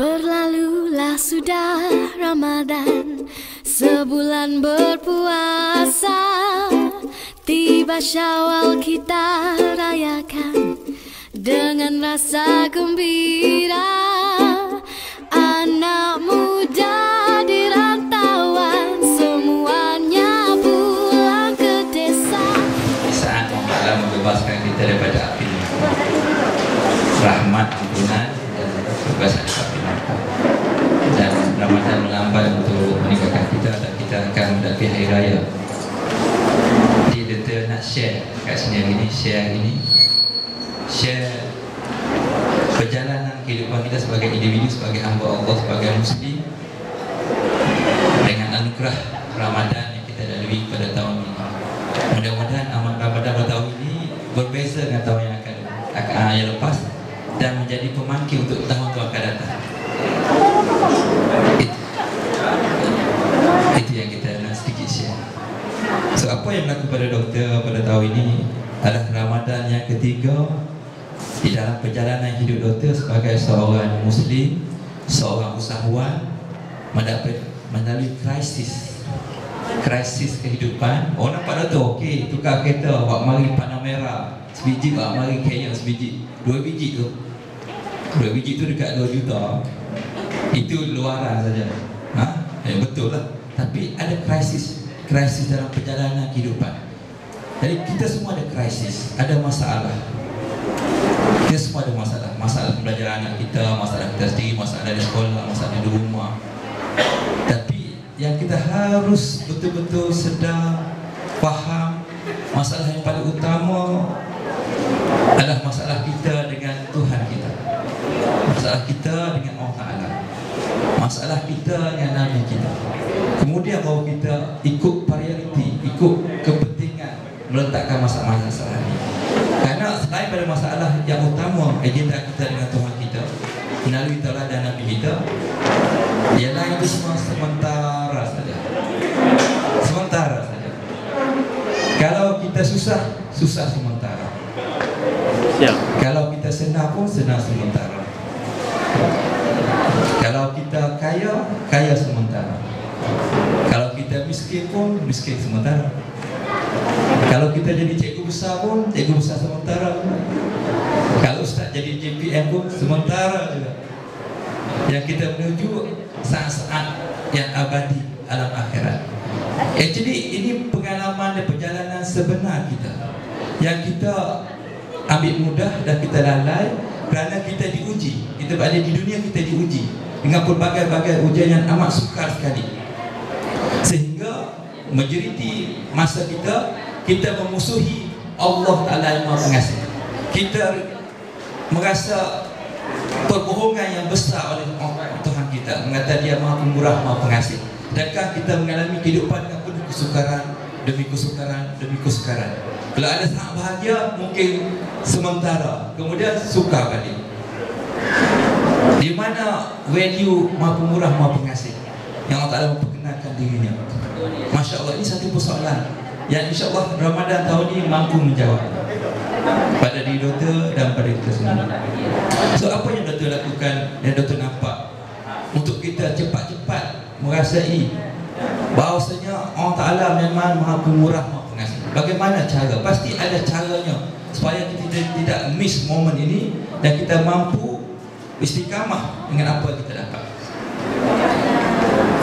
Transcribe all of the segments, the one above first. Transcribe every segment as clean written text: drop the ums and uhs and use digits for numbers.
Berlalulah sudah Ramadan, sebulan berpuasa. Tiba Syawal kita rayakan dengan rasa gembira. Anak muda di rantauan semuanya pulang ke desa. Saat Allah membebaskan kita daripada api rahmat, ampunan dan kebebasan api neraka. Dan Ramadan melambat untuk meninggalkan kita dan kita akan menghadapi hari raya. Jadi Dr. nak share kat sini hari ini, share perjalanan kehidupan kita sebagai individu, sebagai hamba Allah, sebagai Muslim dengan anugerah Ramadan yang kita lalui pada tahun ini. Mudah-mudahan amal Ramadan pada tahun ini berbeza dengan tahun yang lepas dan menjadi pemangkin untuk tahun-tahun akan datang. Itu yang kita nak sedikit share. So apa yang berlaku pada doktor pada tahun ini adalah Ramadan yang ketiga di dalam perjalanan hidup doktor sebagai seorang Muslim, seorang usahawan melalui krisis kehidupan. Orang nampak doktor, okey, tukar kereta, buat mari panah merah sebiji, buat mari Kenya sebiji, 2 biji tu dekat 2 juta. Itu luaran saja. Betul lah. Tapi ada krisis dalam perjalanan kehidupan. Jadi kita semua ada krisis, ada masalah. Kita semua ada masalah pembelajaran anak kita, masalah kita sendiri, masalah di sekolah, masalah di rumah. Tapi yang kita harus betul-betul sedar, faham, masalah yang paling utama adalah masalah kita dengan Tuhan kita, masalah kita dengan Allah Ta'ala, masalah kita dengan Nabi kita. Kemudian baru kita ikut prioriti, ikut kepentingan meletakkan masalah-masalah ini. Karena selain pada masalah yang utama, agenda kita dengan Tuhan kita melalui tauladan Nabi kita, yang lain itu semua sementara saja. Kalau kita susah sementara. Kalau kita senang pun senang sementara. Kalau kita kaya sementara. Kalau kita miskin pun miskin sementara. Kalau kita jadi cikgu besar pun cikgu besar sementara. Kalau ustaz jadi JPM pun sementara juga. Yang kita menuju saat-saat yang abadi alam akhirat. Jadi ini pengalaman dan perjalanan sebenar kita yang kita ambil mudah dan kita lalai kerana kita diuji. Kita berada di dunia, kita diuji dengan pelbagai-bagai ujian yang amat sukar sekali, sehingga majoriti masa kita memusuhi Allah Ta'ala yang Maha Pengasih. Kita merasa perbohongan yang besar oleh Tuhan kita, mengatakan Dia Maha Pemurah, Maha Pengasih. Sedangkan kita mengalami kehidupan yang penuh kesukaran demi kesukaran. Kalau ada sangat bahagia, mungkin sementara, kemudian sukar balik. Di mana value Maha Pemurah, Maha Pengasih yang Allah Ta'ala memperkenalkan dirinya? Masya Allah, ini satu persoalan yang insya Allah Ramadan tahun ini mampu menjawab pada diri doktor dan pada kita semua. So apa yang doktor lakukan dan doktor nampak untuk kita cepat-cepat merasai bahawasanya Allah Ta'ala memang Maha Pemurah, Maha Pengasih. Bagaimana cara? Pasti ada caranya supaya kita tidak miss momen ini dan kita mampu istiqamah dengan apa yang kita dapat.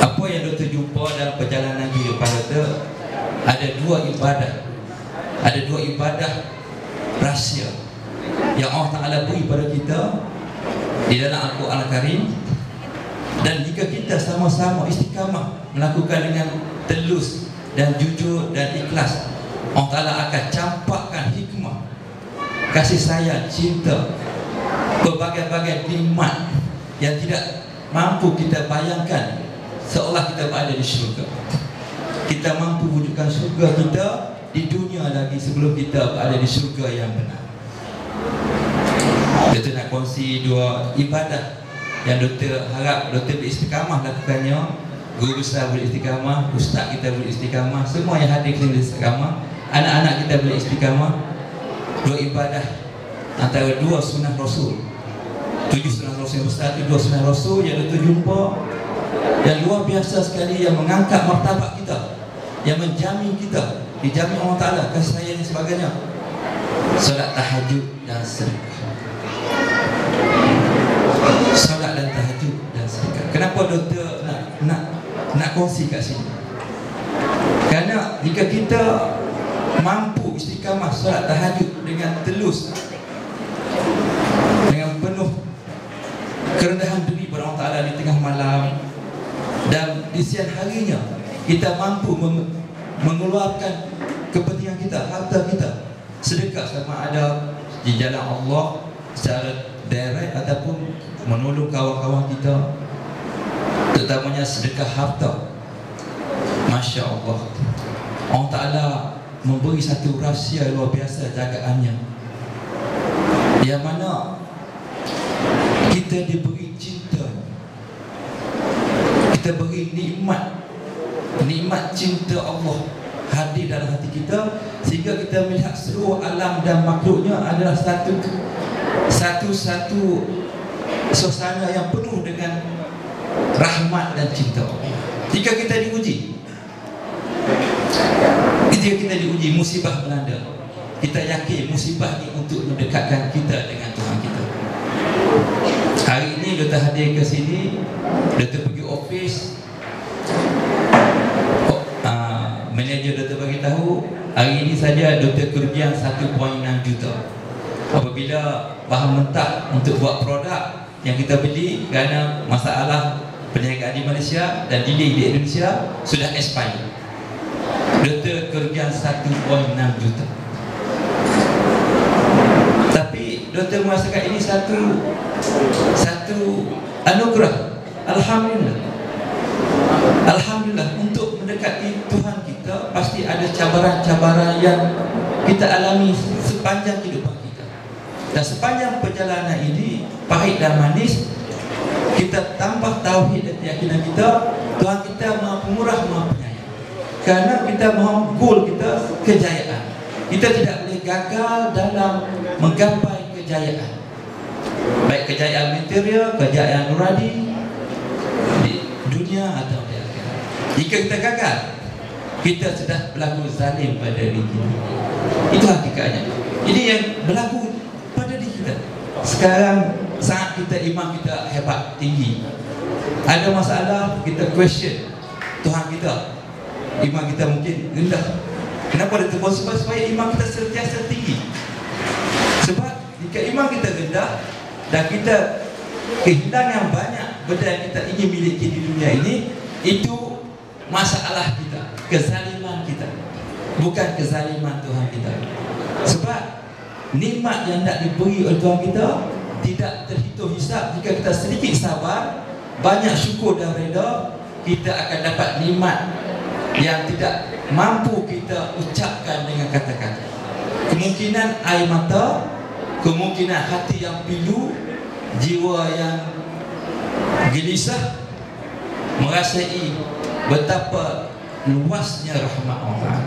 Apa yang doktor jumpa dalam perjalanan kehidupan doktor, ada dua ibadah rahsia yang Allah Ta'ala beri pada kita di dalam Al-Quran Al-Karim. Dan jika kita sama-sama istiqamah melakukan dengan telus dan jujur dan ikhlas, Allah Ta'ala akan campakkan hikmah, kasih sayang, cinta, berbagai-bagai nikmat yang tidak mampu kita bayangkan, seolah kita berada di syurga. Kita mampu wujudkan syurga kita di dunia lagi sebelum kita berada di syurga yang benar. Kita nak kongsi dua ibadah yang doktor harap doktor beristiqamah lakukannya. Guru besar boleh istiqamah, ustaz kita boleh istiqamah, semua yang hadir kita boleh istiqamah, anak-anak kita boleh istiqamah. Dua ibadah antara dua sunnah Rasul 7 sunat Rasul yang besar, 2 sunat Rasul yang kita jumpa, yang luar biasa sekali, yang mengangkat martabat kita, yang menjamin kita, dijamin Allah Ta'ala kasih sayang dan sebagainya. Solat tahajud dan sedekah. Solat dan tahajud dan sedekah. Kenapa doktor nak kongsi kat sini? Kerana jika kita mampu istiqamah solat tahajud dengan telus, dengan penuh kerendahan diri pada Allah Ta'ala di tengah malam, dan di siang harinya kita mampu mengeluarkan kepentingan kita, harta kita, sedekah sama ada di jalan Allah secara direct ataupun menolong kawan-kawan kita, terutamanya sedekah harta. Masya Allah, Allah Ta'ala memberi satu rahsia luar biasa jagaannya, yang mana kita diberi cinta, kita beri nikmat cinta Allah hadir dalam hati kita, sehingga kita melihat seluruh alam dan makhluknya adalah satu suasana yang penuh dengan rahmat dan cinta Allah. Jika kita diuji, musibah melanda, kita yakin musibah ini untuk mendekatkan kita dengan Tuhan kita. Hari ini Dr. hadir ke sini, Dr. pergi office, manager Dr. bagi tahu hari ini saja Dr. kerugian 1.6 juta apabila bahan mentah untuk buat produk yang kita beli kerana masalah perniagaan di Malaysia dan delay di Indonesia sudah expire. Dr. kerugian 1.6 juta. Tapi Dr. merasakan ini satu anugerah. Alhamdulillah, untuk mendekati Tuhan kita pasti ada cabaran-cabaran yang kita alami sepanjang kehidupan kita. Dan sepanjang perjalanan ini, pahit dan manis, kita tambah tauhid dan keyakinan kita, Tuhan kita Maha Pemurah, Maha Penyayang. Kerana kita mahu goal kita kejayaan. Kita tidak boleh gagal dalam menggapai kejayaan, baik kejayaan material, kejayaan nurani di dunia atau di akhirat. Jika kita gagal, kita sudah berlaku zalim pada diri kita. Itu hakikatnya. Ini yang berlaku pada diri kita. Sekarang saat kita iman kita hebat, tinggi, ada masalah, kita question Tuhan kita, iman kita mungkin rendah. Kenapa dia terbang? Supaya iman kita sentiasa tinggi. Sebab jika iman kita rendah dan kita kehilangan banyak benda yang kita ingin miliki di dunia ini, itu masalah kita, kezaliman kita, bukan kezaliman Tuhan kita. Sebab nikmat yang nak diberi oleh Tuhan kita tidak terhitung hisap. Jika kita sedikit sabar, banyak syukur dan reda, kita akan dapat nikmat yang tidak mampu kita ucapkan dengan kata-kata. Kemungkinan air mata, kemungkinan hati yang pilu, jiwa yang gelisah, merasai betapa luasnya rahmat Allah.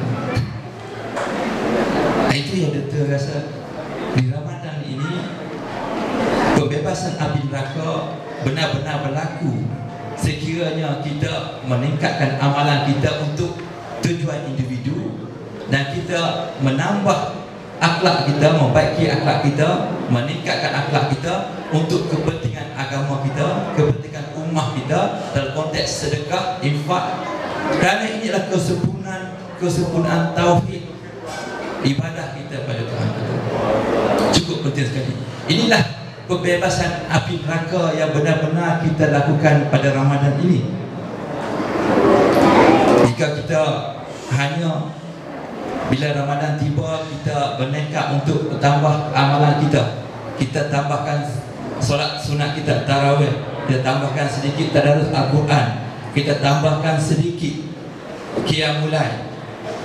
Itu yang kita rasa di Ramadan ini, pembebasan api neraka benar-benar berlaku sekiranya kita meningkatkan amalan kita untuk tujuan individu, dan kita menambah akhlak kita, membaiki akhlak kita, meningkatkan akhlak kita untuk kepentingan agama kita, kepentingan ummah kita dalam konteks sedekah, infak. Kerana inilah kesempurnaan tauhid ibadah kita pada Tuhan kita. Cukup penting sekali. Inilah pembebasan api neraka yang benar-benar kita lakukan pada Ramadan ini. Jika kita hanya bila Ramadan tiba kita bernekat untuk bertambah amalan kita, kita tambahkan solat sunat kita, tarawih, kita tambahkan sedikit tadarus Al-Quran, kita tambahkan sedikit qiyamul lail,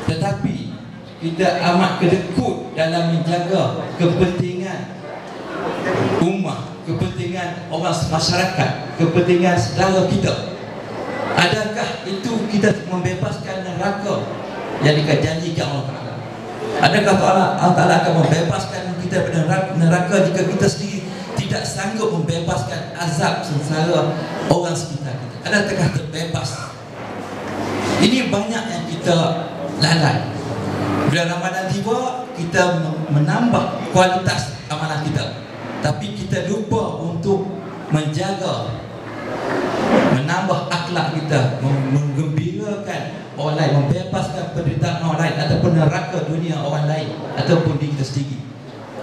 tetapi kita amat kedekut dalam menjaga kepentingan ummah, kepentingan orang masyarakat, kepentingan saudara kita. Adakah itu kita membebaskan neraka yang dijanjikan Allah Ta'ala? Adakah Allah Ta'ala akan membebaskan kita dari neraka jika kita sendiri tidak tidak sanggup membebaskan azab sengsara orang sekitar kita. Adakah terbebas? Ini banyak yang kita lalai. Bila Ramadan tiba, kita menambah kualitas amalan kita, tapi kita lupa untuk menjaga, menambah akhlak kita, menggembirakan orang lain, membebaskan penderitaan orang lain ataupun neraka dunia orang lain ataupun diri kita sendiri.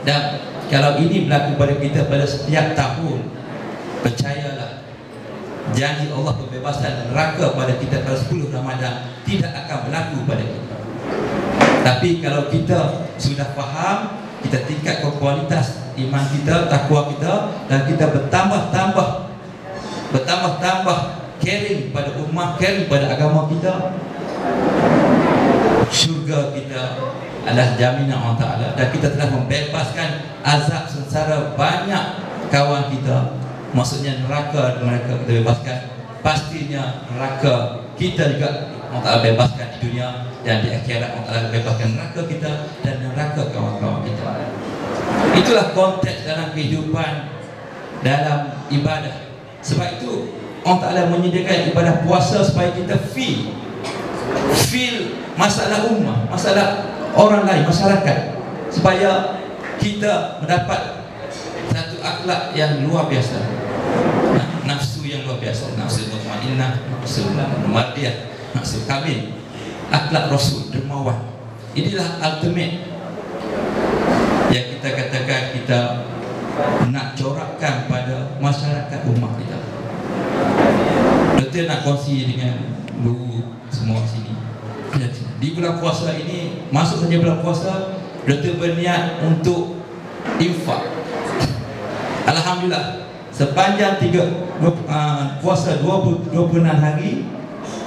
Dan kalau ini berlaku pada kita pada setiap tahun, percayalah, janji Allah pembebasan neraka pada kita pada 10 Ramadan tidak akan berlaku pada kita. Tapi kalau kita sudah faham, kita tingkatkan kualitas iman kita, takwa kita, dan kita bertambah-tambah caring pada umat, caring pada agama kita, syurga kita adalah jaminan Allah Ta'ala, dan kita telah membebaskan azab sengsara banyak kawan kita. Maksudnya neraka mereka kita bebaskan, pastinya neraka kita juga Allah Ta'ala bebaskan di dunia, dan di akhirat Allah Ta'ala bebaskan neraka kita dan neraka kawan-kawan kita. Itulah konteks dalam kehidupan, dalam ibadah. Sebab itu Allah Ta'ala menyediakan ibadah puasa supaya kita feel masalah ummah, masalah orang lain, masyarakat, supaya kita mendapat satu akhlak yang luar biasa, nafsu yang luar biasa, nafsu mutmainnah, nafsu mardiyah, nafsu kamil, akhlak Rasul dermawan. Inilah ultimate yang kita katakan kita nak corakkan pada masyarakat umat kita. Doktor nak kongsi dengan guru semua sini. Di bulan puasa ini, masuk saja bulan puasa, doktor berniat untuk infak. Alhamdulillah, sepanjang puasa 26 hari,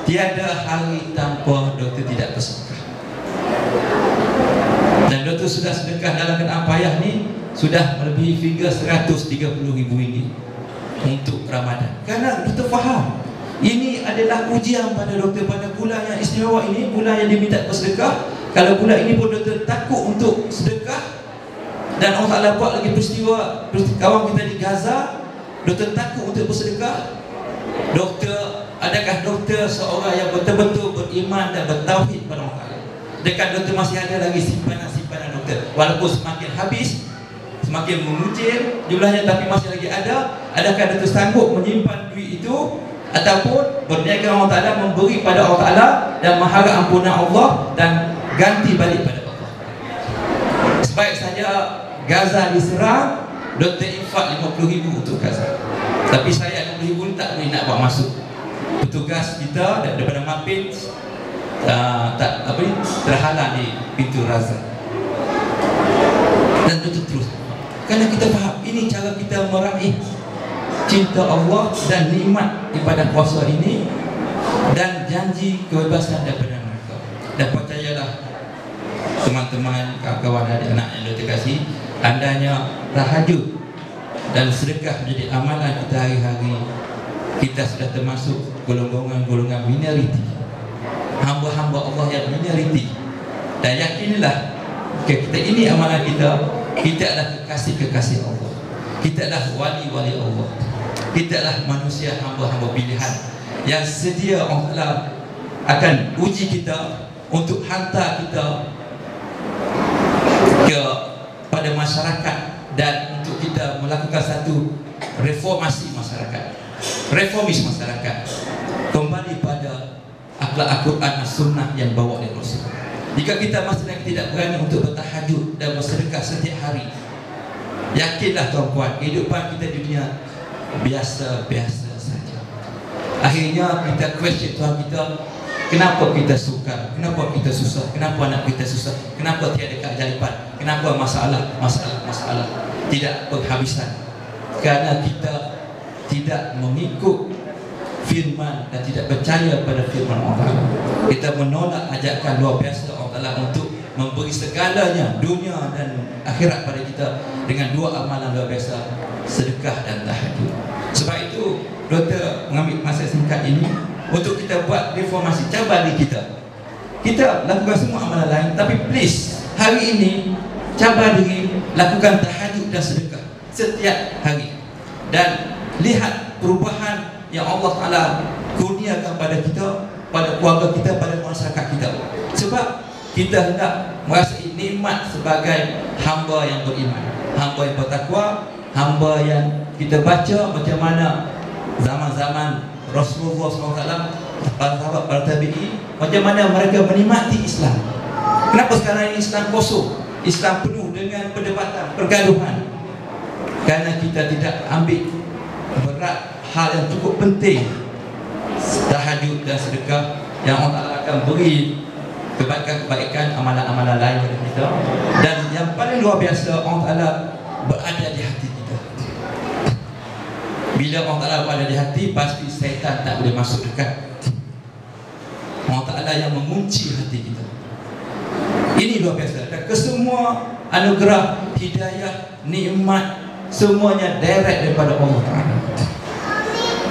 tiada hari tanpa doktor tidak bersedekah. Dan doktor sudah sedekah dalam keadaan payah ni sudah melebihi figure 130,000 ringgit untuk Ramadan. Kerana doktor faham ini adalah ujian pada doktor pada bulan yang istimewa ini, bulan yang diminta bersedekah. Kalau bulan ini pun doktor takut untuk sedekah, dan Allah Ta'ala buat lagi peristiwa kawan kita di Gaza, doktor takut untuk bersedekah. Adakah doktor seorang yang betul-betul beriman dan bertauhid pada Allah Ta'ala? Adakah doktor masih ada lagi simpanan doktor, walaupun semakin habis, semakin mengucil jumlahnya, tapi masih lagi ada? Adakah doktor sanggup menyimpan duit itu, ataupun berniaga Allah Ta'ala memberi pada Allah Ta'ala dan mengharap ampunan Allah dan ganti balik pada Allah? Sebaik saja Gaza diserang, doktor infak 50,000 untuk Gaza, tapi saya 60,000 tak boleh nak buat masuk. Petugas kita daripada Mapin terhalang di pintu Gaza, dan doktor terus, kerana kita faham ini cara kita meraih cinta Allah dan nikmat ibadah puasa ini dan janji kebebasan daripada neraka. Dan percayalah teman-teman, kawan-kawan, adik-anak yang doktor kasih, andainya tahajud dan sedekah menjadi amalan kita hari-hari, kita sudah termasuk golongan-golongan minoriti, hamba-hamba Allah yang minoriti. Dan yakinilah, kita ini amalan kita adalah kekasih-kekasih Allah, kita adalah wali-wali Allah, kita adalah manusia hamba-hamba pilihan yang sedia Allah akan uji kita untuk hantar kita pada masyarakat, dan untuk kita melakukan satu reformasi masyarakat, reformis masyarakat, kembali pada akhlak Al-Quran dan Sunnah yang bawa oleh Rasul. Jika kita masih lagi tidak berani untuk bertahajud dan bersedekah setiap hari, yakinlah tuan-puan, kehidupan kita di dunia biasa-biasa saja. Akhirnya kita question Tuhan kita, kenapa kita sukar, kenapa kita susah, kenapa anak kita susah, kenapa tiada keajaiban, kenapa masalah tidak berhabisan? Kerana kita tidak mengikut firman dan tidak percaya pada firman Allah. Kita menolak ajakan luar biasa Allah untuk memberi segalanya dunia dan akhirat pada kita dengan dua amalan luar biasa, sedekah dan tahajud. Sebab itu doktor mengambil masa singkat ini untuk kita buat reformasi, cabar diri kita. Kita lakukan semua amalan lain, tapi please hari ini cabar diri, lakukan tahajud dan sedekah setiap hari. Dan lihat perubahan yang Allah Ta'ala kurniakan pada kita, pada keluarga kita, pada masyarakat kita. Sebab kita hendak merasai nikmat sebagai hamba yang beriman, hamba yang bertakwa, hamba yang kita baca macam mana zaman-zaman Rasulullah SAW, para sahabat, para tabi'in, macam mana mereka menikmati Islam. Kenapa sekarang ini Islam kosong, Islam penuh dengan perdebatan, pergaduhan? Kerana kita tidak ambil berat hal yang cukup penting, tahajud dan sedekah, yang Allah akan beri kebaikan-kebaikan, amalan-amalan lain kepada kita. Dan yang paling luar biasa, Allah Ta'ala berada di hati kita. Bila Allah Ta'ala berada di hati, pasti syaitan tak boleh masuk dekat. Allah Ta'ala yang mengunci hati kita. Ini luar biasa. Dan kesemua anugerah, hidayah, nikmat, semuanya direct daripada Allah Ta'ala.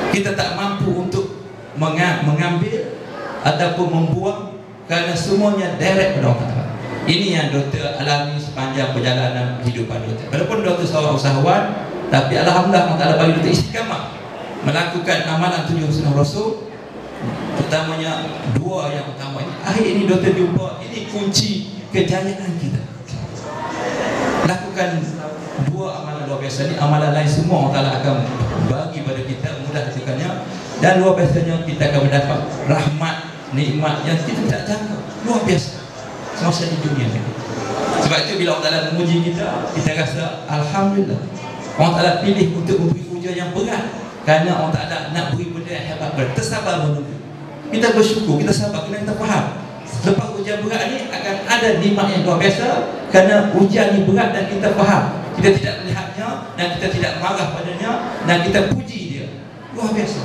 Kita tak mampu untuk mengambil ataupun membuang, kerana semuanya direct daripada Allah Ta'ala. Ini yang doktor alami sepanjang perjalanan kehidupan doktor. Walaupun doktor seorang usahawan, tapi alhamdulillah Allah Ta'ala bagi doktor istiqamah melakukan amalan 7 sunnah Rasul, terutamanya 2 yang utama ini. Akhir ini doktor jumpa, ini kunci kejayaan kita. Lakukan 2 amalan luar biasa ni. Amalan lain semua Allah Ta'ala akan bagi pada kita, mudah lakukannya. Dan luar biasanya kita akan mendapat rahmat, nikmat yang kita tidak jangka. Luar biasa semasa di dunia ni. Sebab itu bila Allah Ta'ala memuji kita, kita rasa alhamdulillah. Allah Ta'ala pilih untuk memberi ujian yang berat, kerana Allah Ta'ala nak beri benda yang hebat. Tersabar menunggu. Kita bersyukur, kita sabar, kerana kita faham lepas ujian berat ni akan ada nikmat yang luar biasa. Kerana ujian ni berat dan kita faham, kita tidak melihatnya dan kita tidak marah padanya, dan kita puji dia. Luar biasa.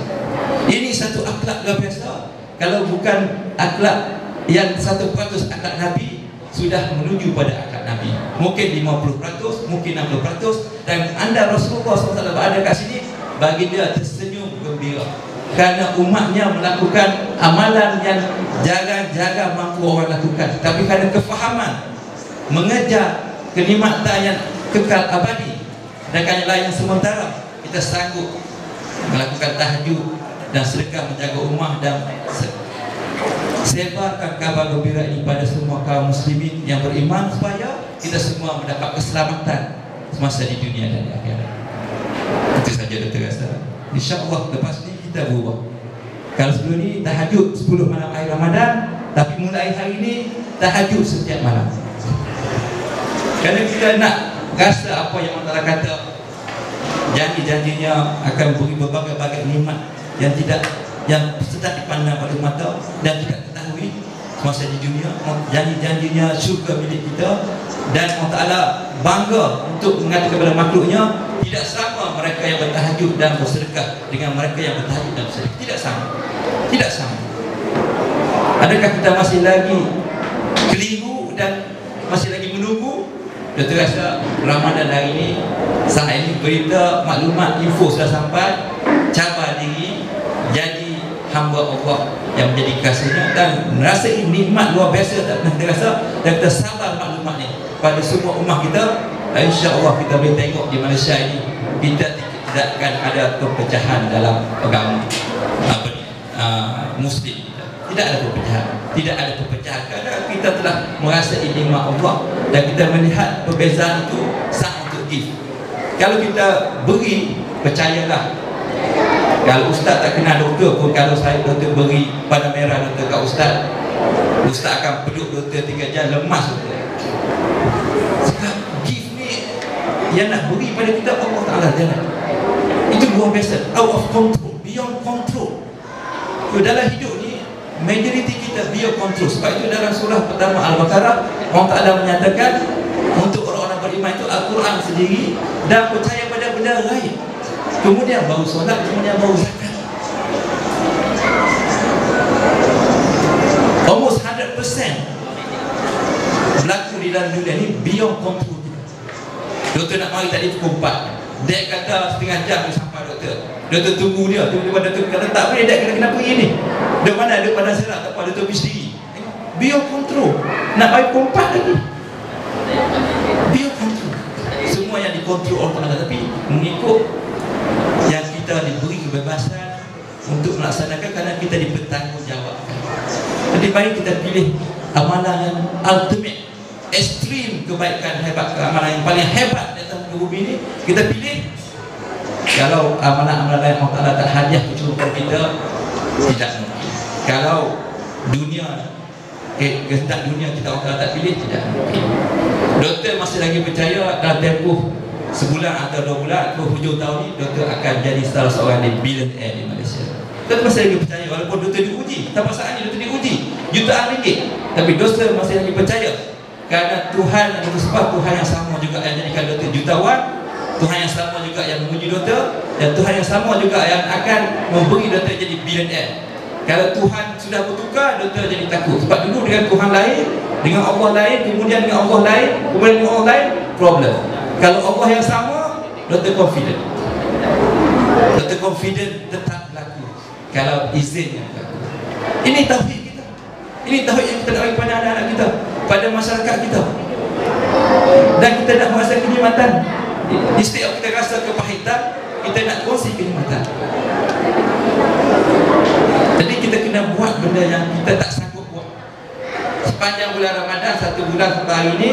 Ini satu akhlak luar biasa. Kalau bukan akhlak yang 1% akhlak Nabi, sudah menuju pada akhlak Nabi. Mungkin 50%, mungkin 60%. Dan anda Rasulullah SAW berada kat sini, bagi dia tersenyum gembira, kerana umatnya melakukan amalan yang jarang-jarang mampu orang lakukan. Tapi kerana kefahaman, mengejar kenikmatan yang kekal abadi dan yang lain yang sementara, kita sanggup melakukan tahajud dan sedekah, menjaga rumah, dan sebarkan kabar gembira ini pada semua kaum muslimin yang beriman, supaya kita semua mendapat keselamatan semasa di dunia dan di akhirat. Itu saja doktor rasa. InsyaAllah lepas ni kita berubah. Kalau sebelum ni tahajud 10 malam akhir Ramadan, tapi mulai hari ini tahajud setiap malam. Kerana kita nak rasa apa yang Allah kata, janji-janjinya akan beri berbagai-bagai nikmat yang sedang dipandang oleh mata dan tidak ketahui semasa di dunia. Janji-janjinya syurga milik kita, dan Allah Ta'ala bangga untuk mengatakan kepada makhluknya, tidak sama mereka yang bertahajud dan bersedekah dengan mereka yang bertahajud dan bersedekah. Tidak sama. Tidak sama. Adakah kita masih lagi keliru dan masih lagi menunggu? Kita rasa Ramadan hari ini, saat ini berita, maklumat, info sudah sampai. Cabar diri, jadi hamba Allah yang menjadi kasihnya, dan merasai nikmat luar biasa tak pernah kita rasa, dan kita sabar maklumat ni pada semua umat kita. InsyaAllah kita boleh tengok di Malaysia ini, kita tidak akan ada perpecahan dalam agama Muslim. Tidak ada perpecahan, tidak ada perpecahan, kerana kita telah merasai nikmat Allah dan kita melihat perbezaan itu sah untuk give. Kalau kita beri, percayalah, kalau ustaz tak kenal doktor pun, kalau saya doktor beri panah merah doktor kat ustaz, ustaz akan peluk doktor 3 jam, lemas doktor. Sebab give ni yang nak beri pada kita Allah Ta'ala jalan. Itu luar biasa, out of control, beyond control. So, dalam hidup ni majoriti kita beyond control. Sebab itu dalam surah pertama Al-Baqarah, Allah Ta'ala menyatakan untuk orang-orang beriman itu Al-Quran sendiri dan percaya pada benda lain, kemudian baru solat, kemudian baru zakat. Almost 100% berlaku di dalam dunia ni beyond control kita. Doktor nak mari tadi pukul 4, dek kata setengah jam dia sampai doktor. Doktor tunggu dia, tiba-tiba doktor kata tak boleh dek, kena pergi ni. Dek mana, dek Padang Serap, tak apa, doktor pergi sendiri. Beyond control. Nak mari pukul 4 lagi, beyond control. Semua yang dikontrol orang Ta'ala, tapi mengikut yang kita diberi kebebasan untuk melaksanakan kerana kita dipertanggungjawabkan. Lebih baik kita pilih amalan yang ultimate, ekstrim kebaikan hebat, amalan yang paling hebat di atas bumi ini kita pilih. Kalau amalan-amalan yang Allah Ta'ala tak hadiah kecukupan kita, tidak mungkin. Kalau dunia, kehendak dunia kita Allah Ta'ala tak pilih, tidak mungkin. Doktor masih lagi percaya dalam tempoh sebulan atau 2 bulan atau hujung tahun ini doktor akan jadi salah seorang di billionaire di Malaysia. Doktor masih lagi percaya, walaupun doktor diuji, tanpa saat ini doktor diuji jutaan ringgit, tapi doktor masih lagi percaya kerana Tuhan yang bersebab Tuhan yang sama juga yang jadikan doktor jutawan, Tuhan yang sama juga yang menguji doktor, dan Tuhan yang sama juga yang akan memberi doktor jadi billionaire. Kalau Tuhan sudah bertukar, doktor jadi takut. Sebab dulu dengan Tuhan lain, dengan Allah lain, kemudian dengan Allah lain, kemudian dengan Allah lain, problem. Kalau Allah yang sama, doktor confident. Doktor confident tetap berlaku kalau izin yang berlaku. Ini tauhid kita. Ini tauhid yang kita nak bagi kepada anak-anak kita, pada masyarakat kita. Dan kita nak merasa kenikmatan. Setiap kita rasa kepahitan, kita nak kongsi kenikmatan. Jadi kita kena buat benda yang kita tak sanggup buat. Sepanjang bulan Ramadan, 1 bulan sampai hari ini,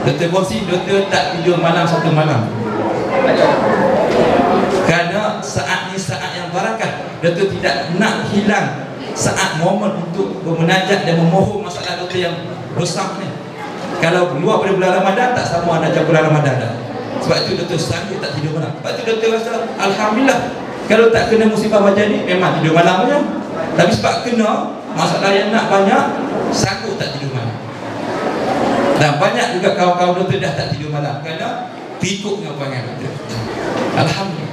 doktor kongsi, doktor tak tidur malam 1 malam. Kerana saat ini saat yang barakah. Doktor tidak nak hilang saat momen untuk bermunajat dan memohon masalah doktor yang besar ni. Kalau luar pada bulan Ramadan, tak sama nak jam bulan Ramadan dah. Sebab itu doktor sanggup tak tidur malam. Sebab itu doktor rasa alhamdulillah, kalau tak kena musibah macam ni memang tidur malam je. Tapi sebab kena masalah yang nak banyak, sanggup tak tidur malam. Dan banyak juga kawan-kawan doktor dah tak tidur malam kerana pikuk dengan panggil doktor. Alhamdulillah.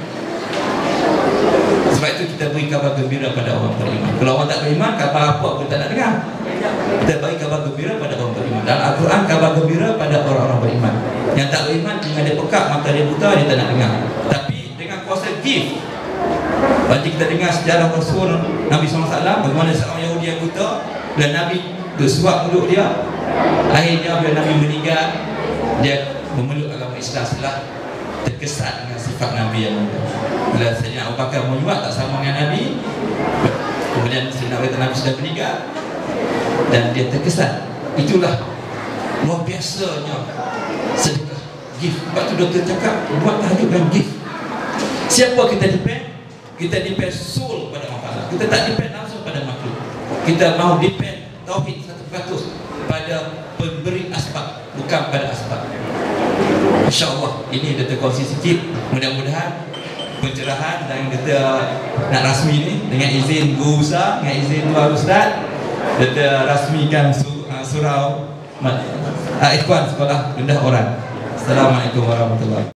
Sebab itu kita beri kabar gembira pada orang beriman. Kalau orang tak beriman, kabar apa pun tak nak dengar. Kita bagi kabar gembira pada orang beriman. Dalam Al-Quran, kabar gembira pada orang-orang beriman. Yang tak beriman, dengan dia pekak, mata dia buta, dia tak nak dengar. Tapi dengan kuasa gift, nanti kita dengar sejarah Rasul Nabi SAW, bagaimana seorang Yahudi yang buta, dan Nabi bersuap mulut dia. Akhirnya bila Nabi meninggal, dia memeluk agama Islam setelah terkesan dengan sifat Nabi yang muda. Bila Sayyidina Abu Bakar menyuap tak sama dengan Nabi, kemudian Sayyidina Nabi sudah meninggal dan dia terkesan. Itulah luar biasanya sedekah, gift. Sebab tu doktor cakap buat tahajud dan gift. Siapa kita depend? Kita depend soul pada Allah. Kita tak depend langsung pada makhluk. Kita mau depend tauhid 100% pada pemberi asbab, bukan pada asbab. InsyaAllah ini doktor kongsi sikit. Mudah-mudahan pencerahan dan kita nak rasmi ni dengan izin guru besar, dengan izin tuan ustaz, kita rasmikan surau Ikhwan Sekolah Rendah Orang. Assalamualaikum warahmatullahi wabarakatuh.